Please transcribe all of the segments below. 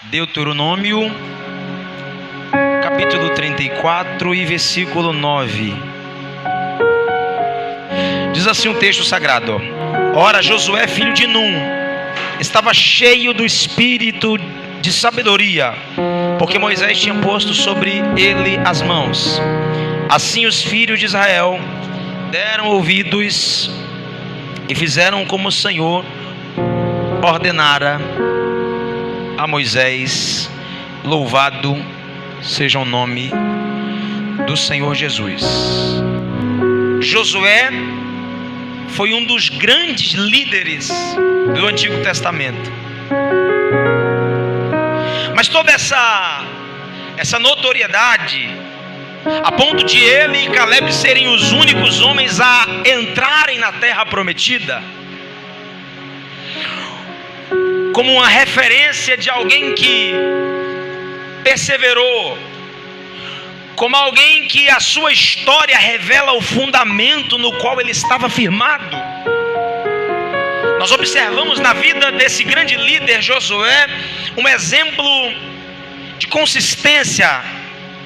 Deuteronômio, capítulo 34 e versículo 9. Diz assim o texto sagrado: Ora, Josué, filho de Num, estava cheio do espírito de sabedoria, porque Moisés tinha posto sobre ele as mãos. Assim os filhos de Israel deram ouvidos e fizeram como o Senhor ordenara a Moisés. Louvado seja o nome do Senhor Jesus. Josué foi um dos grandes líderes do Antigo Testamento. Mas toda essa notoriedade, a ponto de ele e Caleb serem os únicos homens a entrarem na terra prometida, como uma referência de alguém que perseverou, como alguém que a sua história revela o fundamento no qual ele estava firmado. Nós observamos na vida desse grande líder Josué um exemplo de consistência,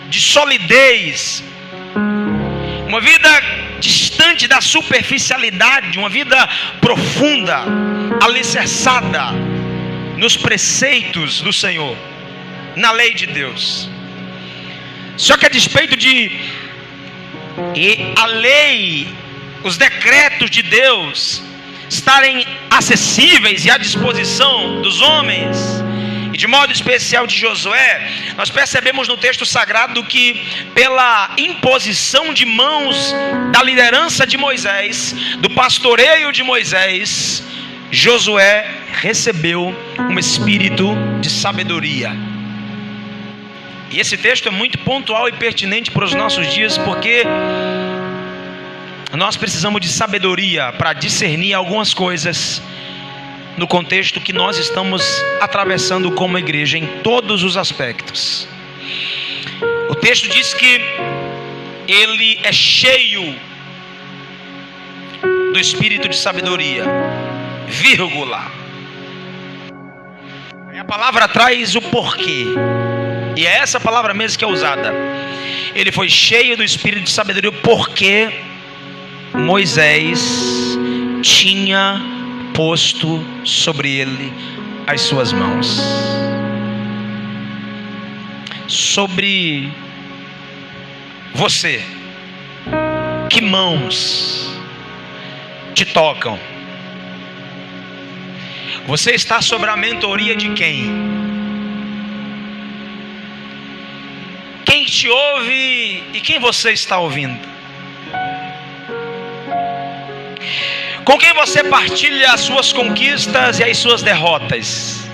de solidez, uma vida distante da superficialidade, uma vida profunda, alicerçada nos preceitos do Senhor, na lei de Deus. Só que a despeito de a lei, os decretos de Deus estarem acessíveis e à disposição dos homens, e de modo especial de Josué, nós percebemos no texto sagrado que pela imposição de mãos da liderança de Moisés, do pastoreio de Moisés, Josué recebeu um espírito de sabedoria. E esse texto é muito pontual e pertinente para os nossos dias, porque nós precisamos de sabedoria para discernir algumas coisas no contexto que nós estamos atravessando como igreja, em todos os aspectos. O texto diz que ele é cheio do espírito de sabedoria, vírgula. A palavra traz o porquê, e é essa palavra mesmo que é usada. Ele foi cheio do espírito de sabedoria porque Moisés tinha posto sobre ele as suas mãos. Sobre você, que mãos te tocam? Você está sob a mentoria de quem? Quem te ouve e quem você está ouvindo? Com quem você partilha as suas conquistas e as suas derrotas?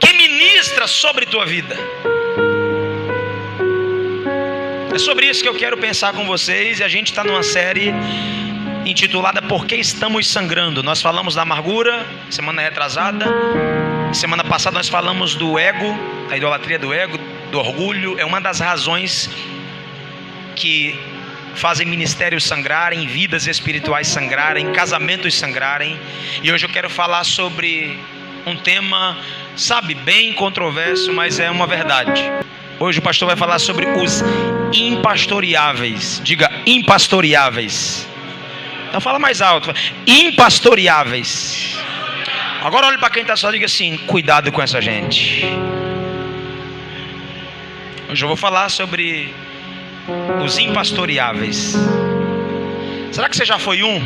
Quem ministra sobre tua vida? É sobre isso que eu quero pensar com vocês. E a gente está numa série intitulada Por que Estamos Sangrando. Nós falamos da amargura semana retrasada. Semana passada nós falamos do ego, da idolatria do ego, do orgulho. É uma das razões que fazem ministérios sangrarem, vidas espirituais sangrarem, casamentos sangrarem. E hoje eu quero falar sobre um tema, sabe, bem controverso, mas é uma verdade. Hoje o pastor vai falar sobre os impastoreáveis. Diga, impastoreáveis. Então fala mais alto. Impastoreáveis. Agora olhe para quem está só e diga assim: cuidado com essa gente. Hoje eu vou falar sobre os impastoreáveis. Será que você já foi um?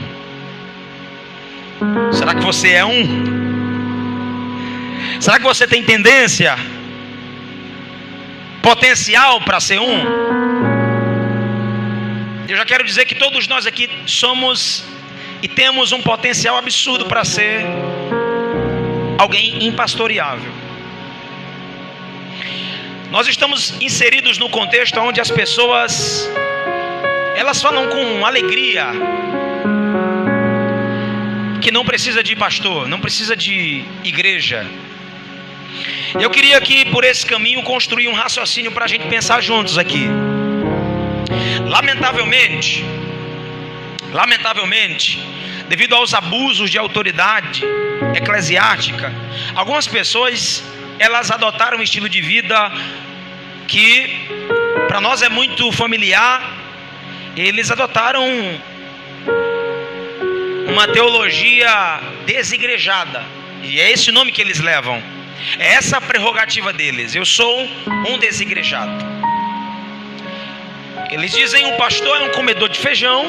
Será que você é um? Será que você tem tendência, potencial para ser um? Eu já quero dizer que todos nós aqui somos e temos um potencial absurdo para ser alguém impastoreável. Nós estamos inseridos no contexto onde as pessoas, elas falam com alegria que não precisa de pastor, não precisa de igreja. Eu queria aqui, por esse caminho, construir um raciocínio para a gente pensar juntos aqui. Lamentavelmente, devido aos abusos de autoridade, eclesiástica, algumas pessoas, elas adotaram um estilo de vida que para nós é muito familiar. Eles adotaram uma teologia desigrejada, e é esse o nome que eles levam. É essa a prerrogativa deles: eu sou um desigrejado. Eles dizem: o pastor é um comedor de feijão,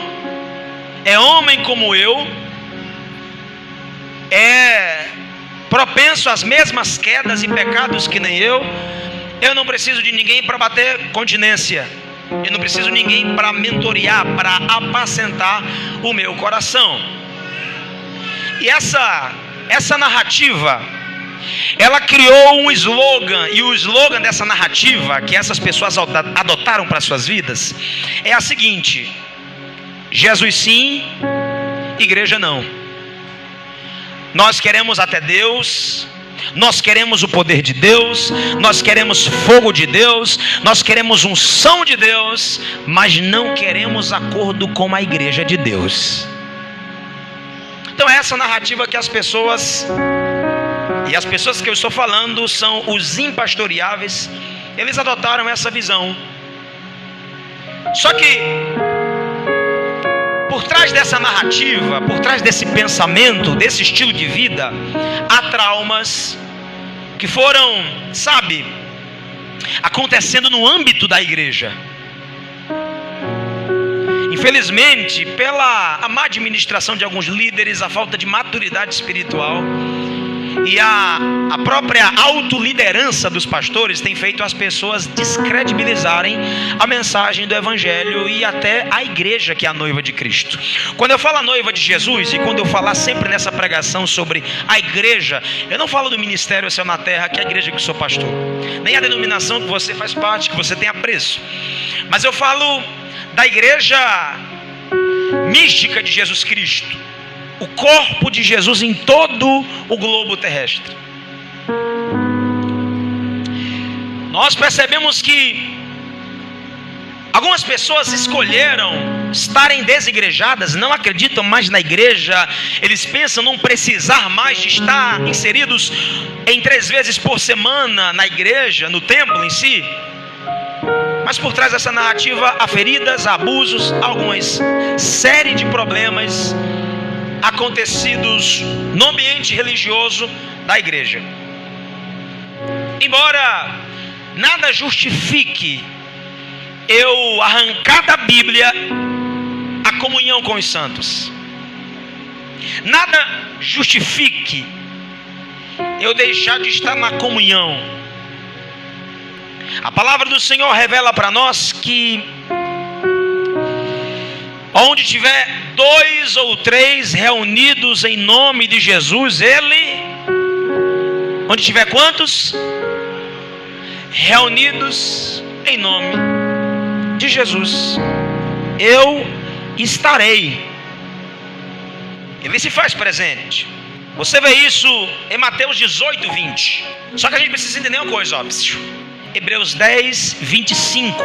é homem como eu, é propenso às mesmas quedas e pecados que nem eu não preciso de ninguém para bater continência, eu não preciso de ninguém para mentorear, para apacentar o meu coração. E essa narrativa, ela criou um slogan, e o slogan dessa narrativa que essas pessoas adotaram para suas vidas é a seguinte: Jesus sim, igreja não. Nós queremos até Deus, nós queremos o poder de Deus, nós queremos fogo de Deus, nós queremos unção de Deus, mas não queremos acordo com a igreja de Deus. Então essa narrativa que as pessoas, e as pessoas que eu estou falando são os impastoreáveis, eles adotaram essa visão. Só que por trás dessa narrativa, por trás desse pensamento, desse estilo de vida, há traumas que foram, acontecendo no âmbito da igreja. Infelizmente, pela má administração de alguns líderes, a falta de maturidade espiritual e a própria autoliderança dos pastores tem feito as pessoas descredibilizarem a mensagem do evangelho e até a igreja, que é a noiva de Cristo. Quando eu falo a noiva de Jesus, e quando eu falar sempre nessa pregação sobre a igreja, eu não falo do ministério Céu na Terra, que é a igreja que eu sou pastor, nem a denominação que você faz parte, que você tem apreço, mas eu falo da igreja mística de Jesus Cristo, o corpo de Jesus em todo o globo terrestre. Nós percebemos que algumas pessoas escolheram estarem desigrejadas, não acreditam mais na igreja, eles pensam não precisar mais de estar inseridos em 3 vezes por semana na igreja, no templo em si. Mas por trás dessa narrativa há feridas, há abusos, há alguma série de problemas acontecidos no ambiente religioso da igreja. Embora nada justifique eu arrancar da Bíblia a comunhão com os santos, nada justifique eu deixar de estar na comunhão. A palavra do Senhor revela para nós que onde tiver 2 ou 3 reunidos em nome de Jesus, Ele... Onde tiver quantos? Reunidos em nome de Jesus, eu estarei. Ele se faz presente. Você vê isso em Mateus 18, 20. Só que a gente precisa entender uma coisa, Hebreus 10, 25.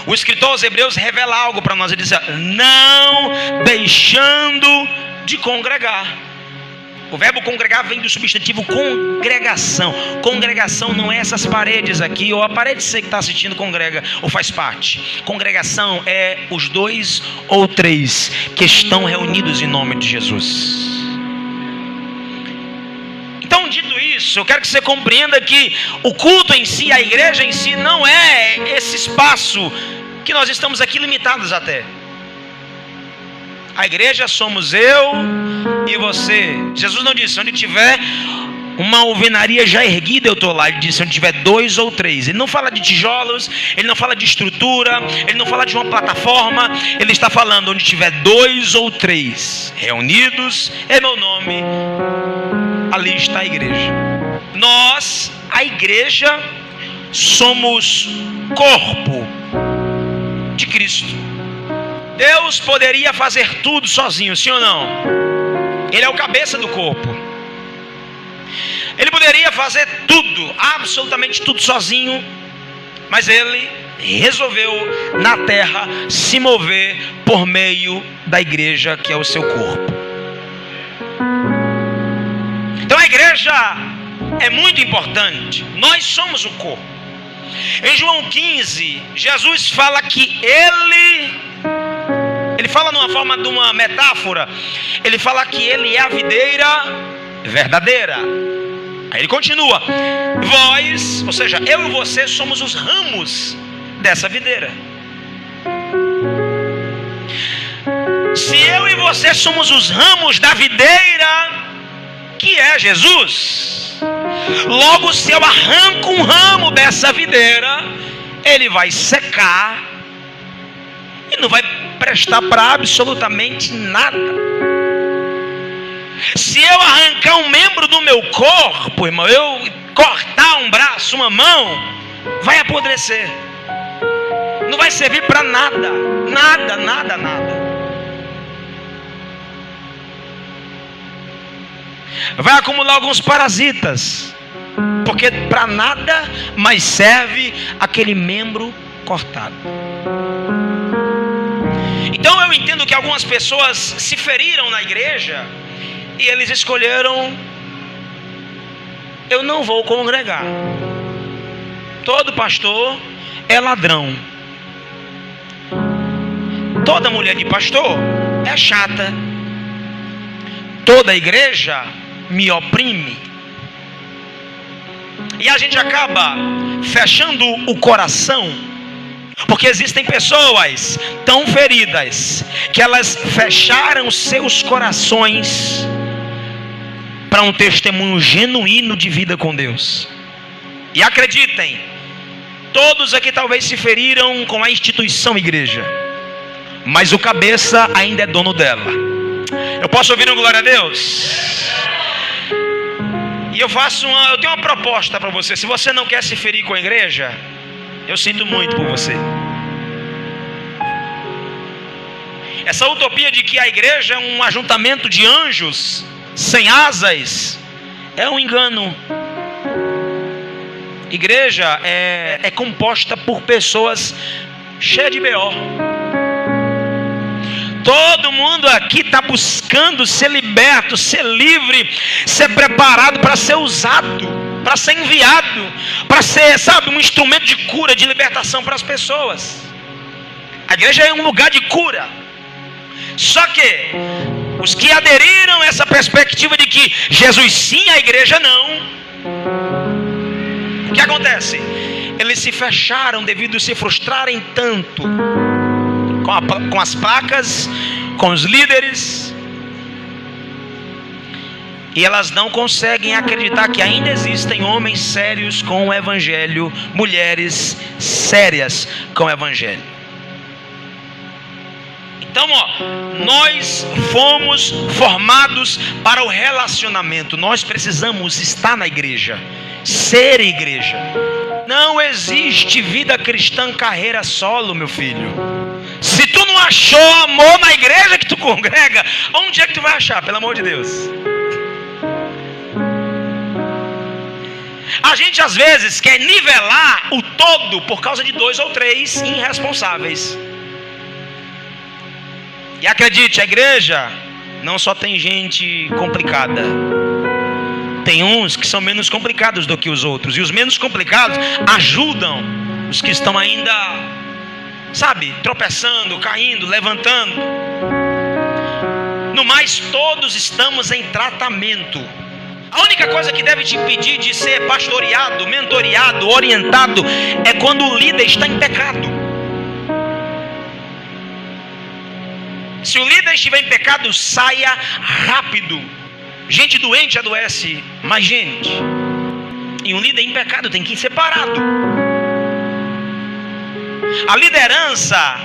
O escritor aos Hebreus revela algo para nós. Ele diz: não deixando de congregar. O verbo congregar vem do substantivo congregação. Congregação não é essas paredes aqui, ou a parede que você que está assistindo congrega ou faz parte. Congregação é os 2 ou 3 que estão reunidos em nome de Jesus. Então, dito isso, eu quero que você compreenda que o culto em si, a igreja em si, não é esse espaço que nós estamos aqui limitados até. A igreja somos eu e você. Jesus não disse: onde tiver uma alvenaria já erguida eu estou lá. Ele disse: onde tiver 2 ou 3. Ele não fala de tijolos, ele não fala de estrutura, ele não fala de uma plataforma. Ele está falando: onde tiver 2 ou 3 reunidos em meu nome, ali está a igreja. Nós, a igreja, somos corpo de Cristo. Deus poderia fazer tudo sozinho, sim ou não? Ele é o cabeça do corpo. Ele poderia fazer tudo, absolutamente tudo sozinho, mas Ele resolveu na terra se mover por meio da igreja, que é o seu corpo. Então a igreja é muito importante. Nós somos o corpo. Em João 15, Jesus fala que Ele fala numa forma de uma metáfora. Ele fala que Ele é a videira verdadeira. Aí Ele continua: vós, ou seja, eu e você somos os ramos dessa videira. Se eu e você somos os ramos da videira, que é Jesus, logo se eu arranco um ramo dessa videira, ele vai secar e não vai prestar para absolutamente nada. Se eu arrancar um membro do meu corpo, irmão, eu cortar um braço, uma mão, vai apodrecer, não vai servir para nada, nada, nada, nada. Vai acumular alguns parasitas, porque para nada mais serve aquele membro cortado. Então eu entendo que algumas pessoas se feriram na igreja e eles escolheram: eu não vou congregar. Todo pastor é ladrão. Toda mulher de pastor é chata. Toda igreja me oprime. E a gente acaba fechando o coração, porque existem pessoas tão feridas que elas fecharam seus corações para um testemunho genuíno de vida com Deus. E acreditem, todos aqui talvez se feriram com a instituição igreja, mas o cabeça ainda é dono dela. Eu posso ouvir um glória a Deus? E eu tenho uma proposta para você. Se você não quer se ferir com a igreja, eu sinto muito por você. Essa utopia de que a igreja é um ajuntamento de anjos sem asas é um engano. Igreja é composta por pessoas cheias de B.O. Todo mundo aqui está buscando ser liberto, ser livre, ser preparado para ser usado, para ser enviado, para ser, um instrumento de cura, de libertação para as pessoas. A igreja é um lugar de cura. Só que os que aderiram a essa perspectiva de que Jesus sim, a igreja não, o que acontece? Eles se fecharam devido a se frustrarem tanto com as placas, com os líderes, e elas não conseguem acreditar que ainda existem homens sérios com o evangelho, mulheres sérias com o evangelho. Então, nós fomos formados para o relacionamento. Nós precisamos estar na igreja, ser igreja. Não existe vida cristã carreira solo, meu filho. Se tu não achou amor na igreja que tu congrega, onde é que tu vai achar, pelo amor de Deus? A gente às vezes quer nivelar o todo por causa de 2 ou 3 irresponsáveis. E acredite, a igreja não só tem gente complicada. Tem uns que são menos complicados do que os outros. E os menos complicados ajudam os que estão ainda, tropeçando, caindo, levantando. No mais, todos estamos em tratamento. A única coisa que deve te impedir de ser pastoreado, mentoreado, orientado é quando o líder está em pecado. Se o líder estiver em pecado, saia rápido. Gente doente adoece mais gente. E um líder em pecado tem que ir separado. A liderança,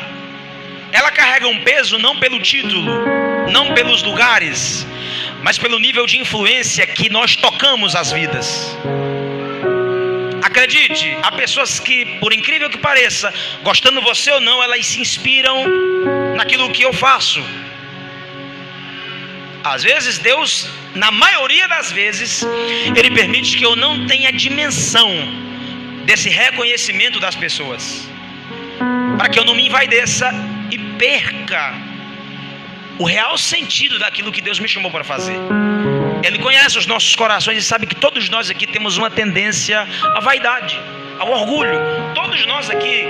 ela carrega um peso não pelo título, não pelos lugares, mas pelo nível de influência que nós tocamos as vidas. Acredite, há pessoas que, por incrível que pareça, gostando você ou não, elas se inspiram naquilo que eu faço. Às vezes Deus, na maioria das vezes, Ele permite que eu não tenha dimensão desse reconhecimento das pessoas, para que eu não me envaideça e perca o real sentido daquilo que Deus me chamou para fazer. Ele conhece os nossos corações e sabe que todos nós aqui temos uma tendência à vaidade, ao orgulho. Todos nós aqui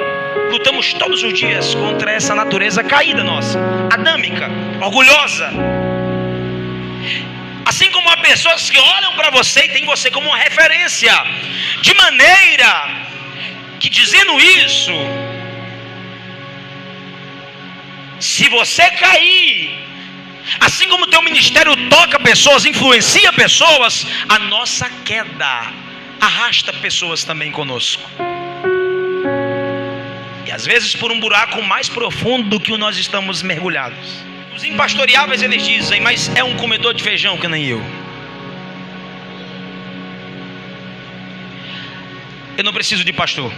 lutamos todos os dias contra essa natureza caída nossa, adâmica, orgulhosa. Assim como há pessoas que olham para você e têm você como uma referência, de maneira que, dizendo isso, se você cair, assim como o teu ministério toca pessoas, influencia pessoas, a nossa queda arrasta pessoas também conosco. E às vezes por um buraco mais profundo do que o nós estamos mergulhados. Os impastoreáveis eles dizem, mas é um comedor de feijão que nem eu. Eu não preciso de pastor.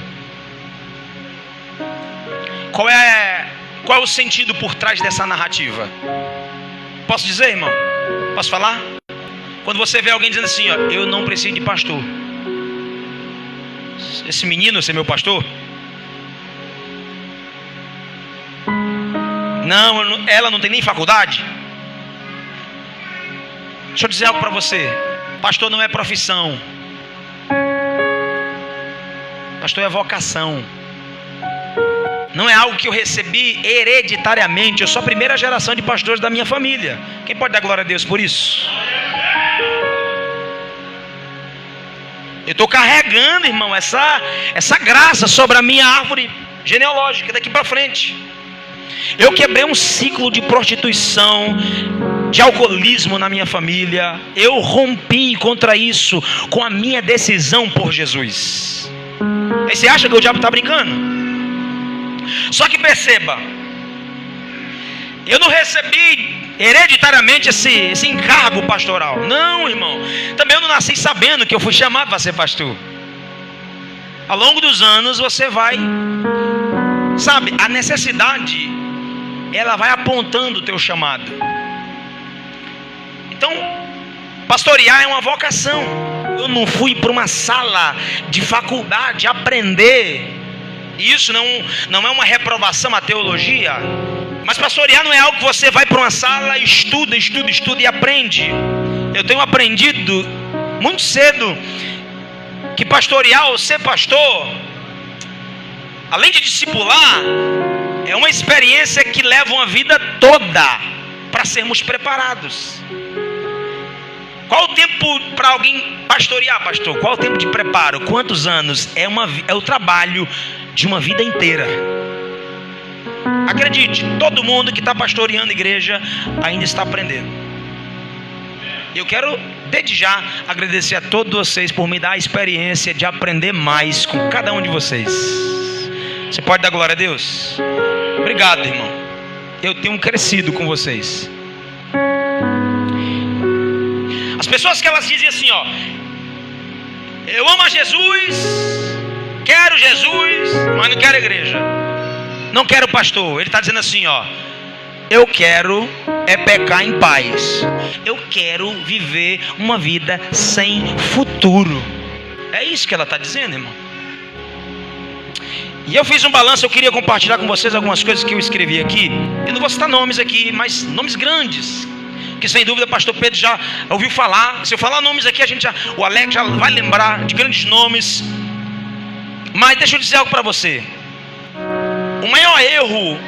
Qual é o sentido por trás dessa narrativa? Posso dizer, irmão? Posso falar? Quando você vê alguém dizendo assim, ó, eu não preciso de pastor. Esse menino, esse é meu pastor? Não, ela não tem nem faculdade. Deixa eu dizer algo para você. Pastor não é profissão. Pastor é vocação. Não é algo que eu recebi hereditariamente. Eu sou a primeira geração de pastores da minha família. Quem pode dar glória a Deus por isso? Eu estou carregando, irmão, essa graça sobre a minha árvore genealógica daqui para frente. Eu quebrei um ciclo de prostituição, de alcoolismo na minha família. Eu rompi contra isso com a minha decisão por Jesus. Aí você acha que o diabo está brincando? Só que perceba, eu não recebi hereditariamente esse encargo pastoral. Não, irmão. Também eu não nasci sabendo que eu fui chamado para ser pastor. Ao longo dos anos você vai, sabe, a necessidade, ela vai apontando o teu chamado. Então, pastorear é uma vocação. Eu não fui para uma sala de faculdade aprender. Isso não é uma reprovação à teologia. Mas pastorear não é algo que você vai para uma sala, estuda e aprende. Eu tenho aprendido muito cedo que pastorear ou ser pastor, além de discipular, é uma experiência que leva uma vida toda para sermos preparados. Qual o tempo para alguém pastorear, pastor? Qual o tempo de preparo? Quantos anos? É o trabalho de uma vida inteira. Acredite, todo mundo que está pastoreando a igreja ainda está aprendendo. Eu quero, desde já, agradecer a todos vocês por me dar a experiência de aprender mais com cada um de vocês. Você pode dar glória a Deus? Obrigado, irmão. Eu tenho crescido com vocês. As pessoas que elas dizem assim, ó, eu amo a Jesus, quero Jesus, mas não quero igreja, não quero pastor. Ele está dizendo assim, ó, eu quero pecar em paz. Eu quero viver uma vida sem futuro. É isso que ela está dizendo, irmão. E eu fiz um balanço, eu queria compartilhar com vocês algumas coisas que eu escrevi aqui. Eu não vou citar nomes aqui, mas nomes grandes, que sem dúvida o pastor Pedro já ouviu falar. Se eu falar nomes aqui, o Alex já vai lembrar de grandes nomes. Mas deixa eu dizer algo para você. O maior erro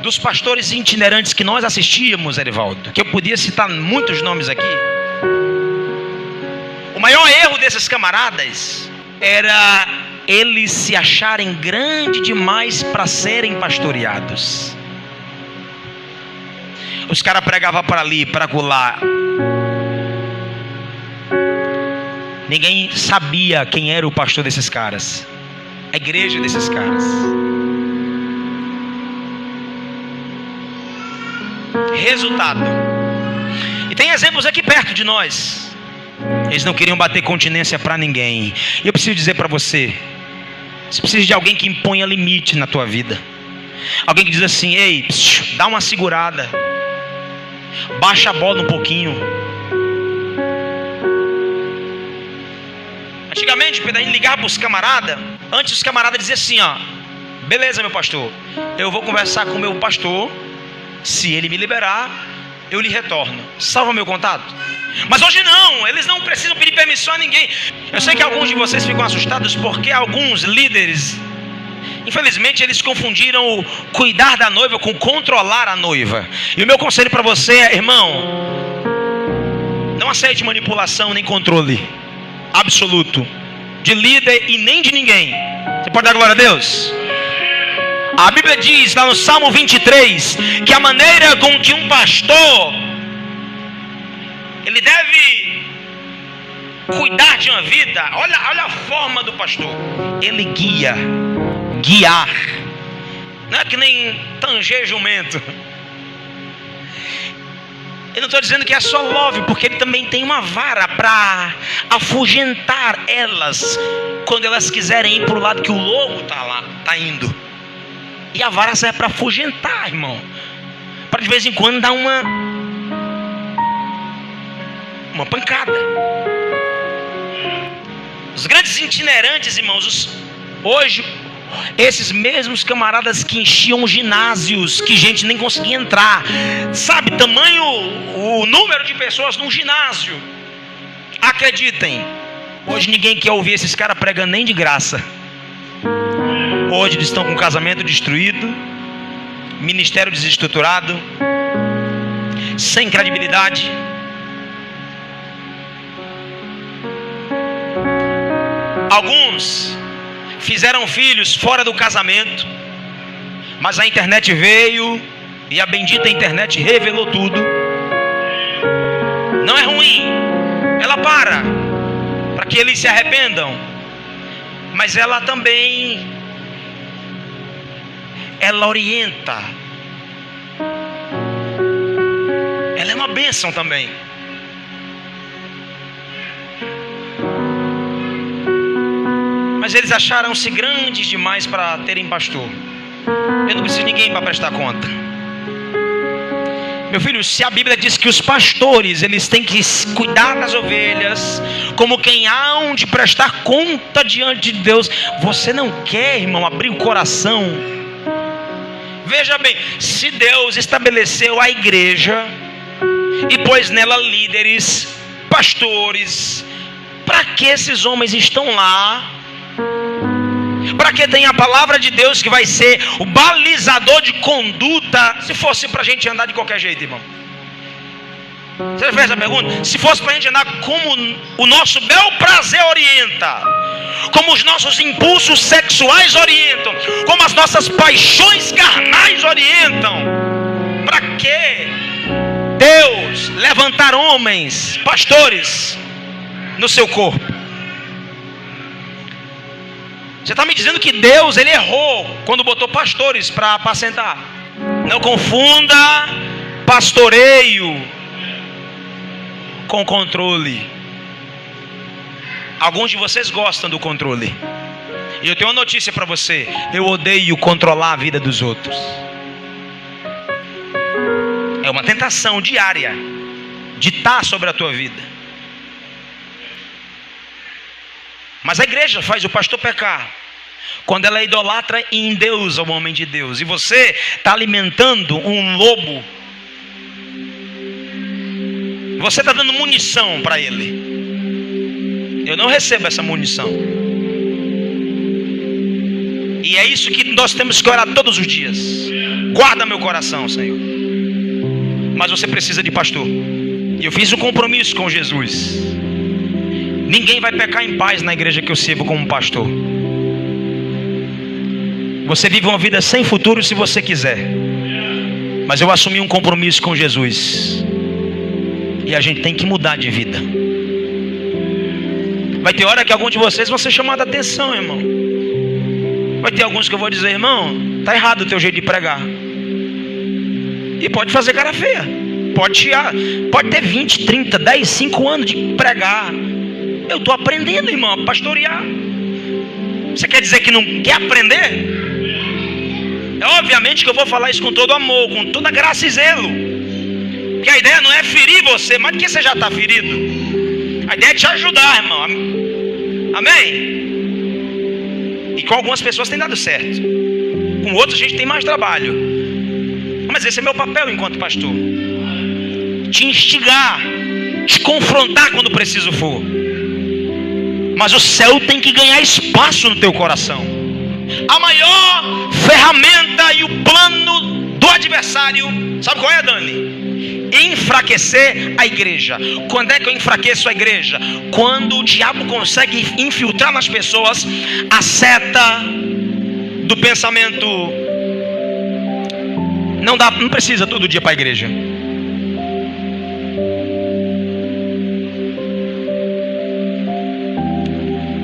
dos pastores itinerantes que nós assistíamos, Erivaldo, que eu podia citar muitos nomes aqui, o maior erro desses camaradas era eles se acharem grande demais para serem pastoreados. Os caras pregavam para ali, para acolá. Ninguém sabia quem era o pastor desses caras, a igreja desses caras. Resultado. E tem exemplos aqui perto de nós. Eles não queriam bater continência para ninguém. E eu preciso dizer para você, você precisa de alguém que imponha limite na tua vida. Alguém que diz assim, ei, dá uma segurada, baixa a bola um pouquinho. Antigamente, a gente ligava para os camaradas. Antes os camaradas diziam assim, ó, beleza meu pastor, eu vou conversar com o meu pastor. Se ele me liberar, eu lhe retorno. salva meu contato. Mas hoje não, eles não precisam pedir permissão a ninguém. Eu sei que alguns de vocês ficam assustados porque alguns líderes, infelizmente, eles confundiram o cuidar da noiva com controlar a noiva. E o meu conselho para você é, irmão, não aceite manipulação nem controle absoluto de líder e nem de ninguém. Você pode dar glória a Deus? A Bíblia diz lá no Salmo 23 que a maneira com que um pastor ele deve cuidar de uma vida, olha a forma do pastor. Ele guiar. Não é que nem tanger jumento. Eu não estou dizendo que é só love, porque ele também tem uma vara para afugentar elas quando elas quiserem ir para o lado que o lobo está indo. E a vara serve para afugentar, irmão, para de vez em quando dar uma pancada. Os grandes itinerantes, irmãos, hoje, esses mesmos camaradas que enchiam ginásios, que gente nem conseguia entrar, sabe, tamanho, o número de pessoas num ginásio, acreditem, hoje ninguém quer ouvir esses caras pregando nem de graça. Hoje eles estão com casamento destruído, ministério desestruturado, sem credibilidade. Alguns fizeram filhos fora do casamento, mas a internet veio e a bendita internet revelou tudo. Não é ruim, ela para que eles se arrependam, mas ela também, ela orienta, ela é uma bênção também. Mas eles acharam-se grandes demais para terem pastor. Eu não preciso de ninguém para prestar conta. Meu filho, se a Bíblia diz que os pastores eles têm que cuidar das ovelhas como quem há de prestar conta diante de Deus, você não quer, irmão, abrir o coração? Veja bem, se Deus estabeleceu a igreja e pôs nela líderes, pastores, para que esses homens estão lá? Para que tem a palavra de Deus que vai ser o balizador de conduta? Se fosse para a gente andar de qualquer jeito, irmão, você fez a pergunta? Se fosse para a gente andar como o nosso bel prazer orienta, como os nossos impulsos sexuais orientam, como as nossas paixões carnais orientam, para que Deus levantar homens, pastores, no seu corpo? Você está me dizendo que Deus ele errou quando botou pastores para apacentar? Não confunda pastoreio com controle. Alguns de vocês gostam do controle, e eu tenho uma notícia para você: eu odeio controlar a vida dos outros. É uma tentação diária de estar sobre a tua vida. Mas a igreja faz o pastor pecar quando ela idolatra e endeusa o homem de Deus. E você está alimentando um lobo. Você está dando munição para ele. Eu não recebo essa munição. E é isso que nós temos que orar todos os dias. Guarda meu coração, Senhor. Mas você precisa de pastor. E eu fiz um compromisso com Jesus. Ninguém vai pecar em paz na igreja que eu sirvo como pastor. Você vive uma vida sem futuro se você quiser, mas eu assumi um compromisso com Jesus, e a gente tem que mudar de vida. Vai ter hora que alguns de vocês vão ser chamados a atenção, irmão. Vai ter alguns que eu vou dizer: irmão, está errado o teu jeito de pregar. E pode fazer cara feia, pode ter 20, 30, 10, 5 anos de pregar. Eu estou aprendendo, irmão, a pastorear. Você quer dizer que não quer aprender? É obviamente que eu vou falar isso com todo amor, com toda graça e zelo, porque a ideia não é ferir você, mas porque você já está ferido. A ideia é te ajudar, irmão. Amém? E com algumas pessoas tem dado certo, com outras a gente tem mais trabalho. Mas esse é meu papel enquanto pastor: te instigar, te confrontar quando preciso for. Mas o céu tem que ganhar espaço no teu coração. A maior ferramenta e o plano do adversário, sabe qual é, Dani? Enfraquecer a igreja. Quando é que eu enfraqueço a igreja? Quando o diabo consegue infiltrar nas pessoas a seta do pensamento: não precisa todo dia para a igreja.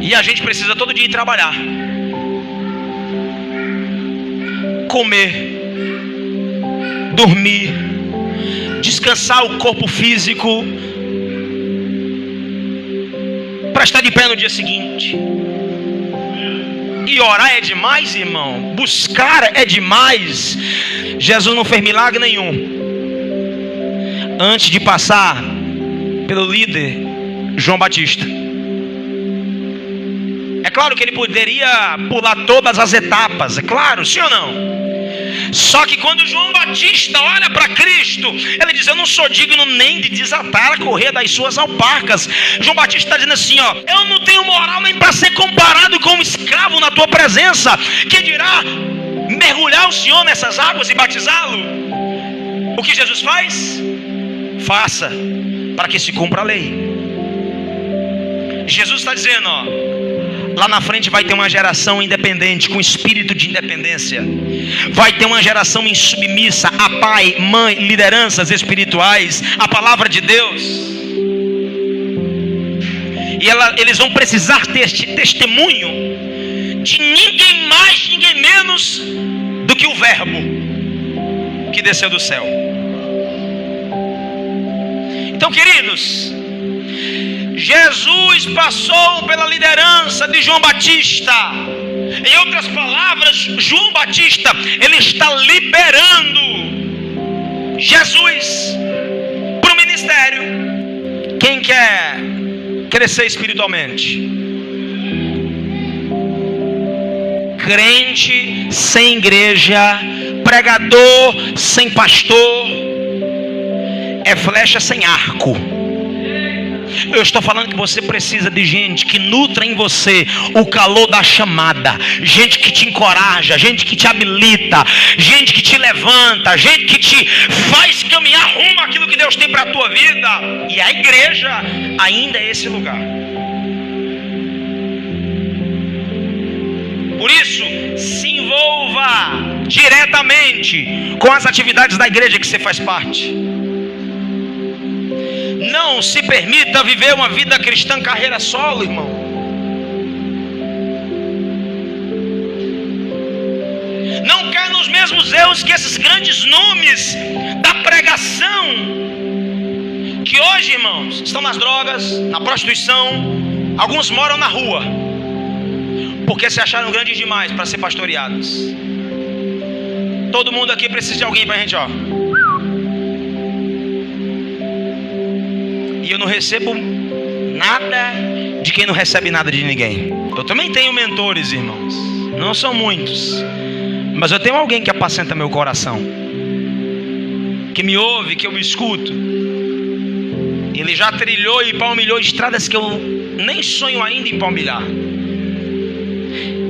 E a gente precisa todo dia ir trabalhar, comer, dormir, descansar o corpo físico, para estar de pé no dia seguinte. E orar é demais, irmão. Buscar é demais. Jesus não fez milagre nenhum antes de passar pelo líder João Batista. É claro que ele poderia pular todas as etapas, é claro, sim ou não? Só que quando João Batista olha para Cristo, ele diz: eu não sou digno nem de desatar a correia das suas alparcas. João Batista está dizendo assim, ó: eu não tenho moral nem para ser comparado com um escravo na tua presença. Que dirá mergulhar o Senhor nessas águas e batizá-lo? O que Jesus faz? Faça, para que se cumpra a lei. Jesus está dizendo, ó: lá na frente vai ter uma geração independente, com espírito de independência. Vai ter uma geração insubmissa a pai, mãe, lideranças espirituais, a palavra de Deus. E eles vão precisar ter este testemunho de ninguém mais, ninguém menos do que o Verbo que desceu do céu. Então, queridos, Jesus passou pela liderança de João Batista. Em outras palavras, João Batista, ele está liberando Jesus para o ministério. Quem quer crescer espiritualmente? Crente sem igreja, pregador sem pastor, é flecha sem arco. Eu estou falando que você precisa de gente que nutra em você o calor da chamada, gente que te encoraja, gente que te habilita, gente que te levanta, gente que te faz caminhar rumo àquilo que Deus tem para a tua vida. E a igreja ainda é esse lugar. Por isso, se envolva diretamente com as atividades da igreja que você faz parte. Não se permita viver uma vida cristã carreira solo, irmão. Não caia nos mesmos erros que esses grandes nomes da pregação, que hoje, irmãos, estão nas drogas, na prostituição. Alguns moram na rua porque se acharam grandes demais para ser pastoreados. Todo mundo aqui precisa de alguém para a gente, ó. E eu não recebo nada de quem não recebe nada de ninguém. Eu também tenho mentores, irmãos. Não são muitos, mas eu tenho alguém que apacenta meu coração, que me ouve, que eu escuto. Ele já trilhou e palmilhou estradas que eu nem sonho ainda em palmilhar.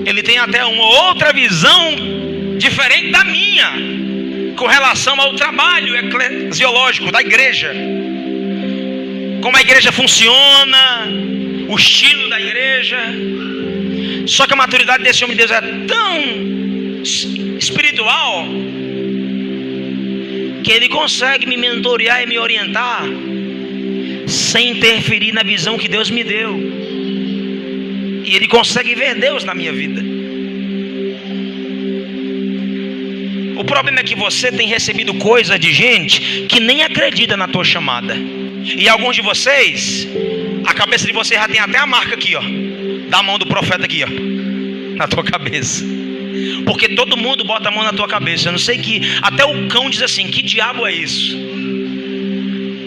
Ele tem até uma outra visão diferente da minha com relação ao trabalho eclesiológico da igreja. Como a igreja funciona, o estilo da igreja. Só que a maturidade desse homem de Deus é tão espiritual que ele consegue me mentorear e me orientar sem interferir na visão que Deus me deu. E ele consegue ver Deus na minha vida. O problema é que você tem recebido coisa de gente que nem acredita na tua chamada. E alguns de vocês, a cabeça de vocês já tem até a marca aqui, ó, da mão do profeta aqui, ó, na tua cabeça. Porque todo mundo bota a mão na tua cabeça. Eu não sei que, até o cão diz assim: que diabo é isso?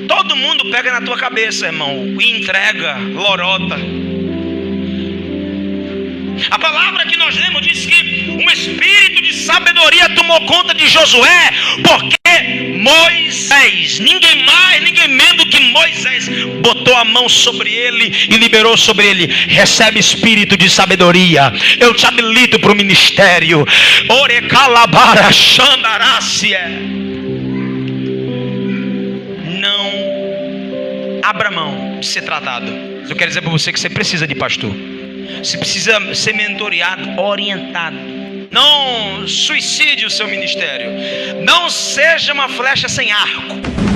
Todo mundo pega na tua cabeça, irmão, e entrega, lorota. A palavra que nós lemos diz que um espírito de sabedoria tomou conta de Josué, porque Moisés, ninguém mais, ninguém menos do que Moisés, botou a mão sobre ele e liberou sobre ele: recebe espírito de sabedoria, eu te habilito para o ministério. Orecalabara xandarácia. Não abra mão de ser tratado. Eu quero dizer para você que você precisa de pastor. Você precisa ser mentoreado, orientado. Não suicide o seu ministério. Não seja uma flecha sem arco.